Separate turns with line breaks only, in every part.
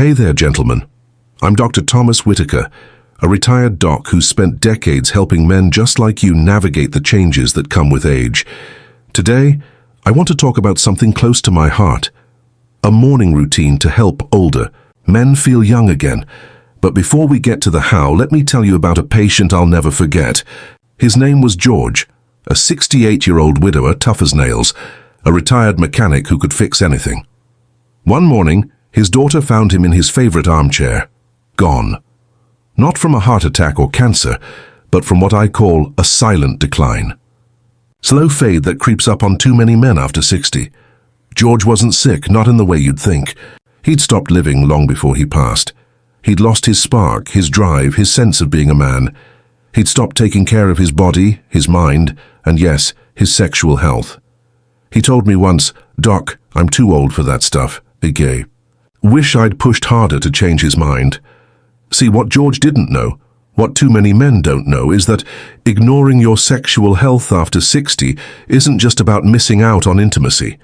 Hey there, gentlemen. I'm Dr. Thomas Whitaker, a retired doc who's spent decades helping men just like you navigate the changes that come with age. Today, I want to talk about something close to my heart, a morning routine to help older men feel young again. But before we get to the how, let me tell you about a patient I'll never forget. His name was George, a 68-year-old widower, tough as nails, a retired mechanic who could fix anything. One morning, his daughter found him in his favorite armchair, gone. Not from a heart attack or cancer, but from what I call a silent decline. Slow fade that creeps up on too many men after 60. George wasn't sick, not in the way you'd think. He'd stopped living long before he passed. He'd lost his spark, his drive, his sense of being a man. He'd stopped taking care of his body, his mind, and yes, his sexual health. He told me once, "Doc, I'm too old for that stuff, gay. Wish I'd pushed harder to change his mind." See, what George didn't know, what too many men don't know, is that ignoring your sexual health after 60 isn't just about missing out on intimacy.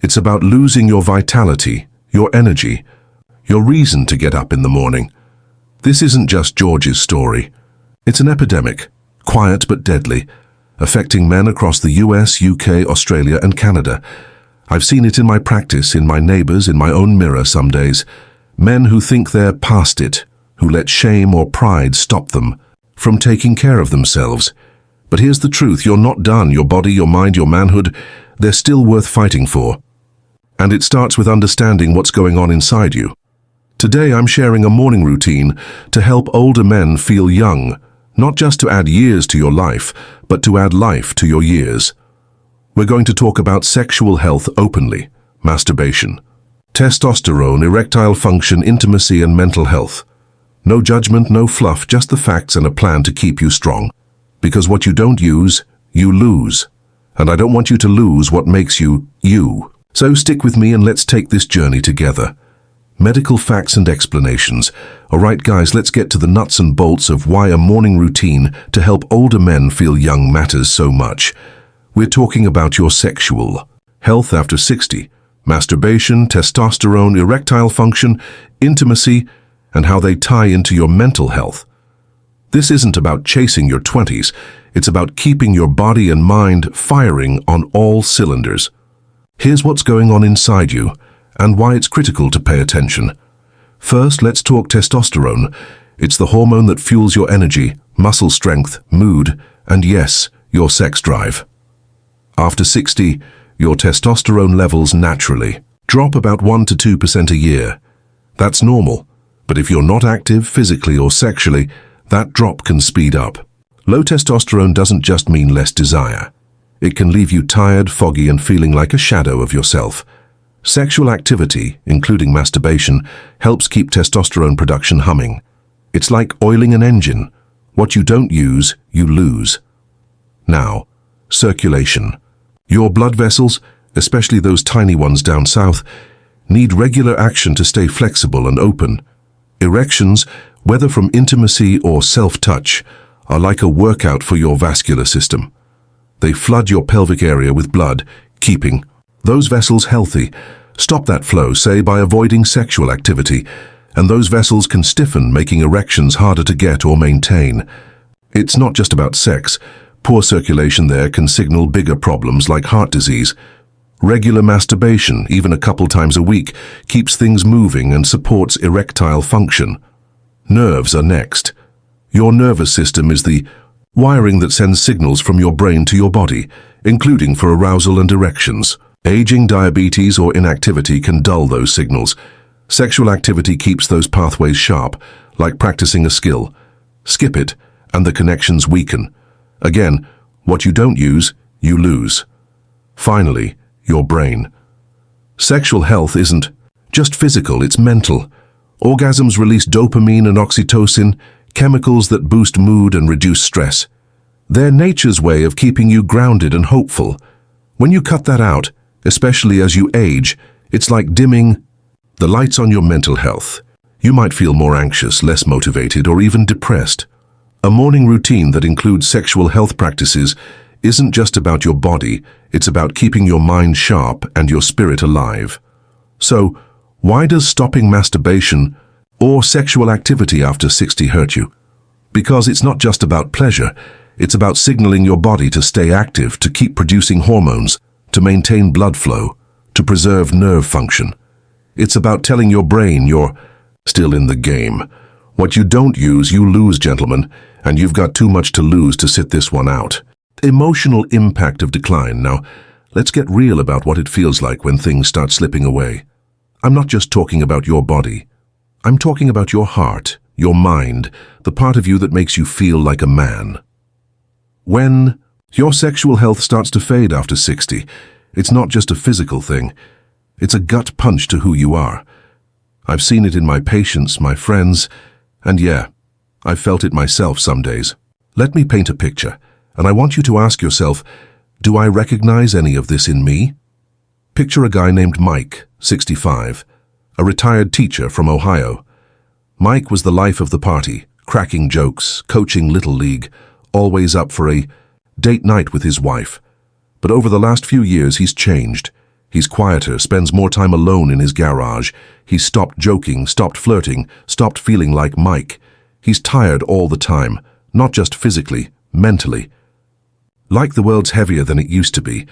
It's about losing your vitality, your energy, your reason to get up in the morning. This isn't just George's story. It's an epidemic, quiet but deadly, affecting men across the US, UK, Australia, and Canada. I've seen it in my practice, in my neighbors, in my own mirror some days. Men who think they're past it, who let shame or pride stop them from taking care of themselves. But here's the truth, you're not done. Your body, your mind, your manhood, they're still worth fighting for. And it starts with understanding what's going on inside you. Today I'm sharing a morning routine to help older men feel young, not just to add years to your life, but to add life to your years. We're going to talk about sexual health openly, masturbation, testosterone, erectile function, intimacy, and mental health. No judgment, no fluff, just the facts and a plan to keep you strong. Because what you don't use, you lose. And I don't want you to lose what makes you, you. So stick with me and let's take this journey together. Medical facts and explanations. All right, guys, let's get to the nuts and bolts of why a morning routine to help older men feel young matters so much. We're talking about your sexual health after 60, masturbation, testosterone, erectile function, intimacy, and how they tie into your mental health. This isn't about chasing your 20s, it's about keeping your body and mind firing on all cylinders. Here's what's going on inside you, and why it's critical to pay attention. First, let's talk testosterone. It's the hormone that fuels your energy, muscle strength, mood, and yes, your sex drive. After 60, your testosterone levels naturally drop about 1 to 2% a year. That's normal, but if you're not active physically or sexually, that drop can speed up. Low testosterone doesn't just mean less desire. It can leave you tired, foggy, and feeling like a shadow of yourself. Sexual activity, including masturbation, helps keep testosterone production humming. It's like oiling an engine. What you don't use, you lose. Now, circulation. Your blood vessels, especially those tiny ones down south, need regular action to stay flexible and open. Erections, whether from intimacy or self-touch, are like a workout for your vascular system. They flood your pelvic area with blood, keeping those vessels healthy. Stop that flow, say, by avoiding sexual activity, and those vessels can stiffen, making erections harder to get or maintain. It's not just about sex. Poor circulation there can signal bigger problems like heart disease. Regular masturbation, even a couple times a week, keeps things moving and supports erectile function. Nerves are next. Your nervous system is the wiring that sends signals from your brain to your body, including for arousal and erections. Aging, diabetes, or inactivity can dull those signals. Sexual activity keeps those pathways sharp, like practicing a skill. Skip it, and the connections weaken. Again, what you don't use, you lose. Finally, your brain. Sexual health isn't just physical, it's mental. Orgasms release dopamine and oxytocin, chemicals that boost mood and reduce stress. They're nature's way of keeping you grounded and hopeful. When you cut that out, especially as you age, it's like dimming the lights on your mental health. You might feel more anxious, less motivated, or even depressed. A morning routine that includes sexual health practices isn't just about your body, it's about keeping your mind sharp and your spirit alive. So, Why does stopping masturbation or sexual activity after 60 hurt you? Because it's not just about pleasure, it's about signaling your body to stay active, to keep producing hormones, to maintain blood flow, to preserve nerve function. It's about telling your brain you're still in the game. What you don't use, you lose, gentlemen, and you've got too much to lose to sit this one out. Emotional impact of decline. Now, let's get real about what it feels like when things start slipping away. I'm not just talking about your body. I'm talking about your heart, your mind, the part of you that makes you feel like a man. When your sexual health starts to fade after 60, it's not just a physical thing. It's a gut punch to who you are. I've seen it in my patients, my friends, and yeah, I've felt it myself some days. Let me paint a picture, and I want you to ask yourself, do I recognize any of this in me? Picture a guy named Mike, 65, a retired teacher from Ohio. Mike was the life of the party, cracking jokes, coaching Little League, always up for a date night with his wife. But over the last few years, he's changed. He's quieter, spends more time alone in his garage. He's stopped joking, stopped flirting, stopped feeling like Mike. He's tired all the time, not just physically, mentally. Like the world's heavier than it used to be.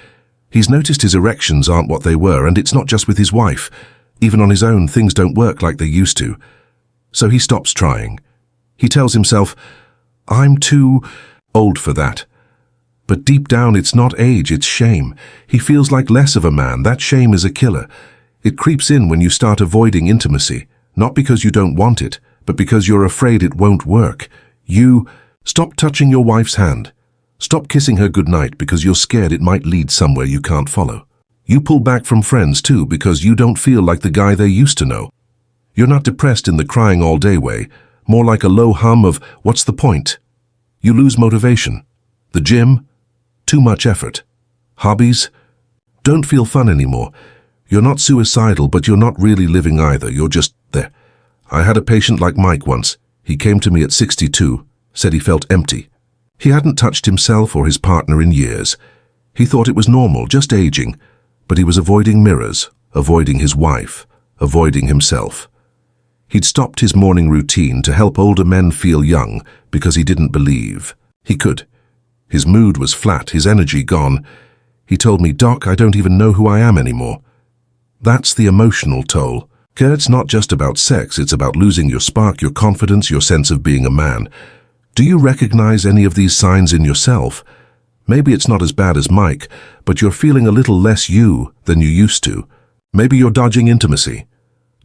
He's noticed his erections aren't what they were, and it's not just with his wife. Even on his own, things don't work like they used to. So he stops trying. He tells himself, I'm too old for that. But deep down, it's not age, it's shame. He feels like less of a man. That shame is a killer. It creeps in when you start avoiding intimacy, not because you don't want it, but because you're afraid it won't work. You stop touching your wife's hand. Stop kissing her goodnight because you're scared it might lead somewhere you can't follow. You pull back from friends too because you don't feel like the guy they used to know. You're not depressed in the crying all day way, more like a low hum of what's the point? You lose motivation. The gym? Too much effort. Hobbies? Don't feel fun anymore. You're not suicidal, but you're not really living either. You're just there. I had a patient like Mike once. He came to me at 62, said he felt empty. He hadn't touched himself or his partner in years. He thought it was normal, just aging, but he was avoiding mirrors, avoiding his wife, avoiding himself. He'd stopped his morning routine to help older men feel young because he didn't believe he could. His mood was flat, his energy gone. He told me, Doc, I don't even know who I am anymore. That's the emotional toll. It's not just about sex, it's about losing your spark, your confidence, your sense of being a man. Do you recognize any of these signs in yourself? Maybe it's not as bad as Mike, but you're feeling a little less you than you used to. Maybe you're dodging intimacy.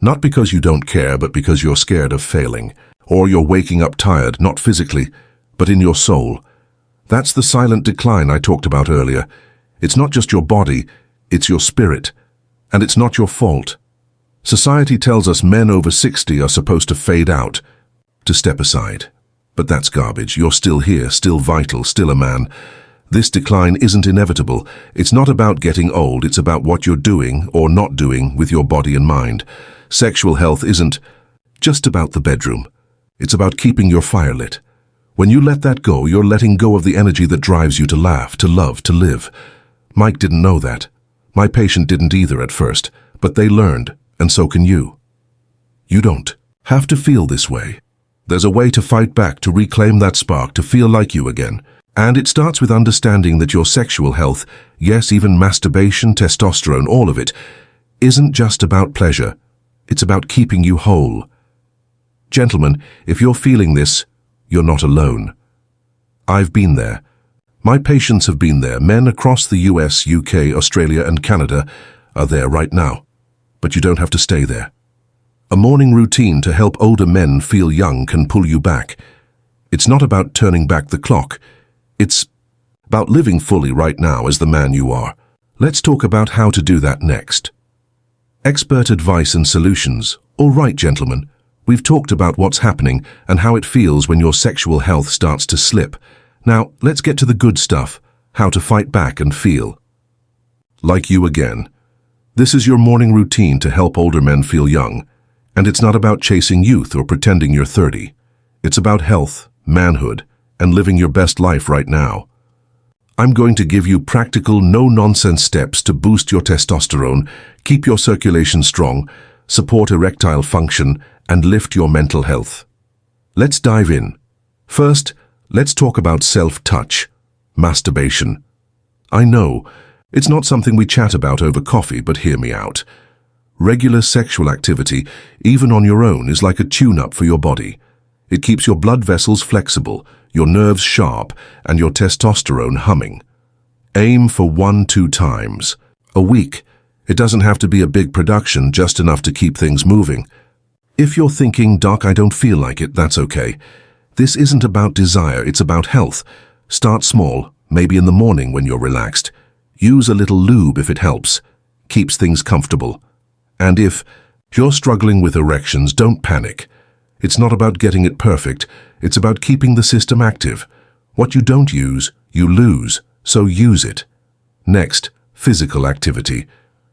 Not because you don't care, but because you're scared of failing. Or you're waking up tired, not physically, but in your soul. That's the silent decline I talked about earlier. It's not just your body, it's your spirit. And it's not your fault. Society tells us men over 60 are supposed to fade out, to step aside. But that's garbage. You're still here, still vital, still a man. This decline isn't inevitable. It's not about getting old, it's about what you're doing or not doing with your body and mind. Sexual health isn't just about the bedroom. It's about keeping your fire lit. When you let that go, you're letting go of the energy that drives you to laugh, to love, to live. Mike didn't know that. My patient didn't either at first, but they learned, and so can you. You don't have to feel this way. There's a way to fight back, to reclaim that spark, to feel like you again. And it starts with understanding that your sexual health, yes, even masturbation, testosterone, all of it, isn't just about pleasure. It's about keeping you whole. Gentlemen, if you're feeling this, you're not alone. I've been there. My patients have been there. Men across the US, UK, Australia, and Canada are there right now. But you don't have to stay there. A morning routine to help older men feel young can pull you back. It's not about turning back the clock. It's about living fully right now as the man you are. Let's talk about how to do that next. Expert advice and solutions. All right, gentlemen. We've talked about what's happening and how it feels when your sexual health starts to slip. Now, let's get to the good stuff, how to fight back and feel like you again. This is your morning routine to help older men feel young. And it's not about chasing youth or pretending you're 30. It's about health, manhood, and living your best life right now. I'm going to give you practical, no-nonsense steps to boost your testosterone, keep your circulation strong, support erectile function, and lift your mental health. Let's dive in. First, let's talk about self-touch, masturbation. I know, it's not something we chat about over coffee, but hear me out. Regular sexual activity, even on your own, is like a tune-up for your body. It keeps your blood vessels flexible, your nerves sharp, and your testosterone humming. Aim for 1-2 times a week. It doesn't have to be a big production, just enough to keep things moving. If you're thinking, "Doc, I don't feel like it," that's okay. This isn't about desire, it's about health. Start small, maybe in the morning when you're relaxed. Use a little lube if it helps. Keeps things comfortable. And if you're struggling with erections, don't panic. It's not about getting it perfect, it's about keeping the system active. What you don't use, you lose, so use it. Next, physical activity.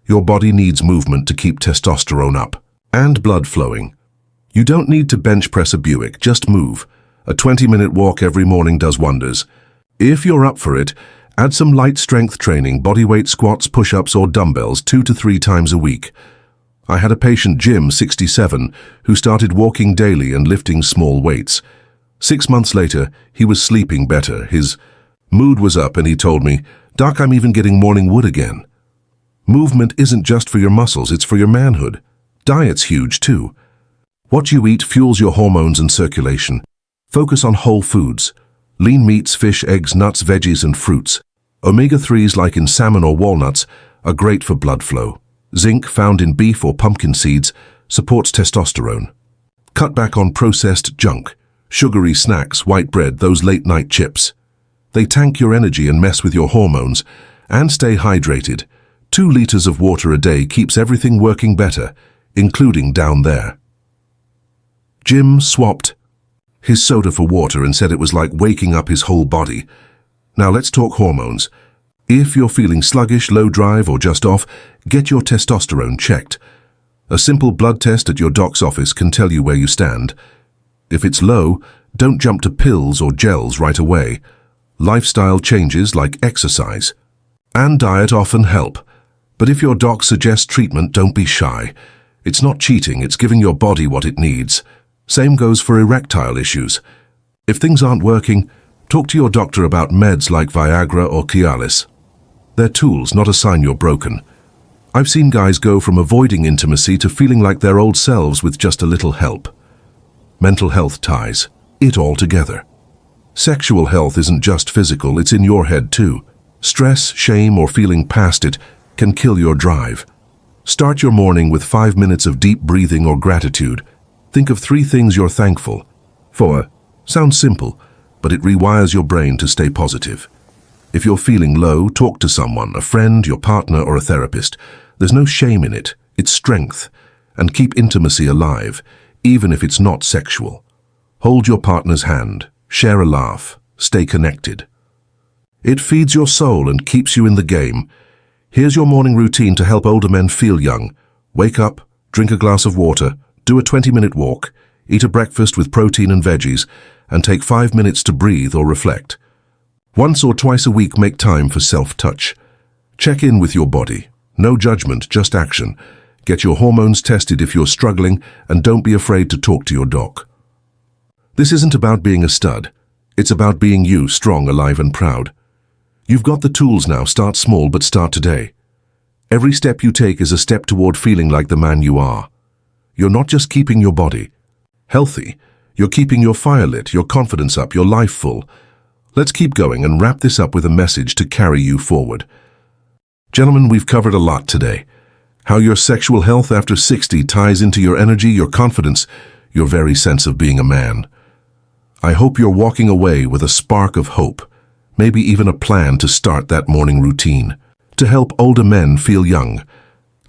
Your body needs movement to keep testosterone up and blood flowing. You don't need to bench press a Buick, just move. A 20-minute walk every morning does wonders. If you're up for it, add some light strength training, bodyweight squats, push-ups, or dumbbells 2 to 3 times a week. I had a patient, Jim, 67, who started walking daily and lifting small weights. 6 months later, he was sleeping better, his mood was up, and he told me, "Doc, I'm even getting morning wood again." Movement isn't just for your muscles, it's for your manhood. Diet's huge too. What you eat fuels your hormones and circulation. Focus on whole foods. Lean meats, fish, eggs, nuts, veggies, and fruits. Omega-3s like in salmon or walnuts are great for blood flow. Zinc, found in beef or pumpkin seeds, supports testosterone. Cut back on processed junk, sugary snacks, white bread, those late-night chips. They tank your energy and mess with your hormones. And stay hydrated. 2 liters of water a day keeps everything working better, including down there. Jim swapped his soda for water and said it was like waking up his whole body. Now let's talk hormones. If you're feeling sluggish, low drive, or just off, get your testosterone checked. A simple blood test at your doc's office can tell you where you stand. If it's low, don't jump to pills or gels right away. Lifestyle changes like exercise and diet often help. But if your doc suggests treatment, don't be shy. It's not cheating, it's giving your body what it needs. Same goes for erectile issues. If things aren't working, talk to your doctor about meds like Viagra or Cialis. They're tools, not a sign you're broken. I've seen guys go from avoiding intimacy to feeling like their old selves with just a little help. Mental health ties it all together. Sexual health isn't just physical, it's in your head too. Stress, shame, or feeling past it can kill your drive. Start your morning with 5 minutes of deep breathing or gratitude. Think of 3 things you're thankful for. Sounds simple, but it rewires your brain to stay positive. If you're feeling low, talk to someone, a friend, your partner, or a therapist. There's no shame in it, it's strength. And keep intimacy alive, even if it's not sexual. Hold your partner's hand, share a laugh, stay connected. It feeds your soul and keeps you in the game. Here's your morning routine to help older men feel young. Wake up, drink a glass of water, do a 20-minute walk, eat a breakfast with protein and veggies, and take 5 minutes to breathe or reflect. Once or twice a week, make time for self-touch. Check in with your body. No judgment, just action. Get your hormones tested if you're struggling, and don't be afraid to talk to your doc. This isn't about being a stud. It's about being you, strong, alive, and proud. You've got the tools now. Start small, but start today. Every step you take is a step toward feeling like the man you are. You're not just keeping your body healthy, you're keeping your fire lit, your confidence up, your life full. Let's keep going and wrap this up with a message to carry you forward. Gentlemen, we've covered a lot today. How your sexual health after 60 ties into your energy, your confidence, your very sense of being a man. I hope you're walking away with a spark of hope, maybe even a plan to start that morning routine, to help older men feel young.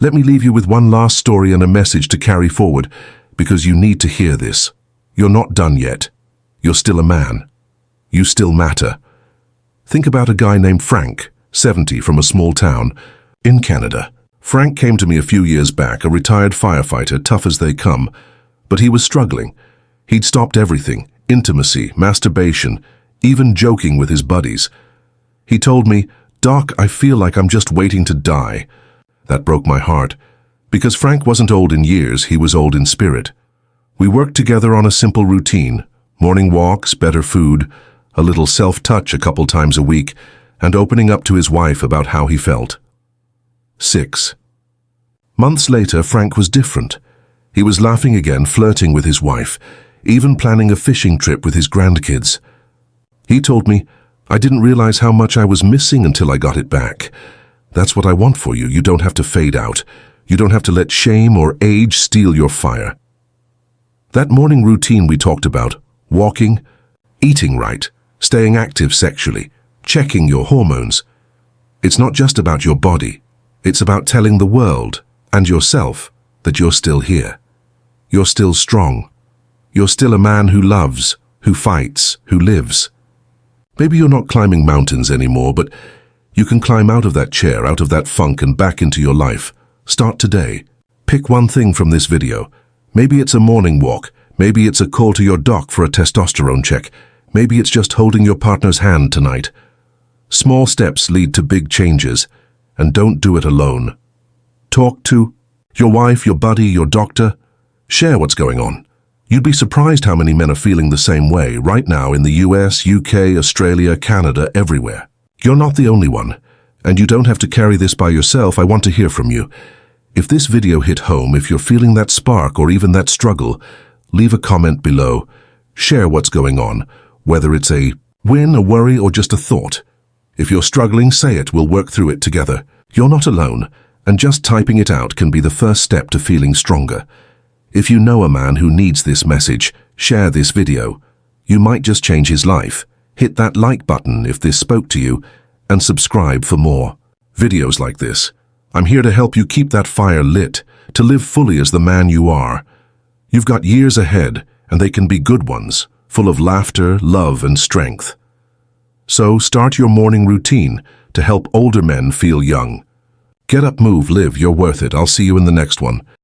Let me leave you with one last story and a message to carry forward, because you need to hear this. You're not done yet. You're still a man. You still matter. Think about a guy named Frank, 70, from a small town in Canada. Frank came to me a few years back, a retired firefighter, tough as they come, but he was struggling. He'd stopped everything, intimacy, masturbation, even joking with his buddies. He told me, "Doc, I feel like I'm just waiting to die." That broke my heart. Because Frank wasn't old in years, he was old in spirit. We worked together on a simple routine: morning walks, better food, a little self-touch a couple times a week, and opening up to his wife about how he felt. 6 months later, Frank was different. He was laughing again, flirting with his wife, even planning a fishing trip with his grandkids. He told me, "I didn't realize how much I was missing until I got it back. That's what I want for you. You don't have to fade out. You don't have to let shame or age steal your fire." That morning routine we talked about, walking, eating right, staying active sexually, checking your hormones. It's not just about your body. It's about telling the world and yourself that you're still here. You're still strong. You're still a man who loves, who fights, who lives. Maybe you're not climbing mountains anymore, but you can climb out of that chair, out of that funk, and back into your life. Start today. Pick one thing from this video. Maybe it's a morning walk. Maybe it's a call to your doc for a testosterone check. Maybe it's just holding your partner's hand tonight. Small steps lead to big changes, and don't do it alone. Talk to your wife, your buddy, your doctor. Share what's going on. You'd be surprised how many men are feeling the same way right now in the US, UK, Australia, Canada, everywhere. You're not the only one, and you don't have to carry this by yourself. I want to hear from you. If this video hit home, if you're feeling that spark or even that struggle, leave a comment below. Share what's going on, whether it's a win, a worry, or just a thought. If you're struggling, say it. We'll work through it together. You're not alone, and just typing it out can be the first step to feeling stronger. If you know a man who needs this message, share this video. You might just change his life. Hit that like button if this spoke to you, and subscribe for more videos like this. I'm here to help you keep that fire lit, to live fully as the man you are. You've got years ahead, and they can be good ones, full of laughter, love, and strength. So start your morning routine to help older men feel young. Get up, move, live. You're worth it. I'll see you in the next one.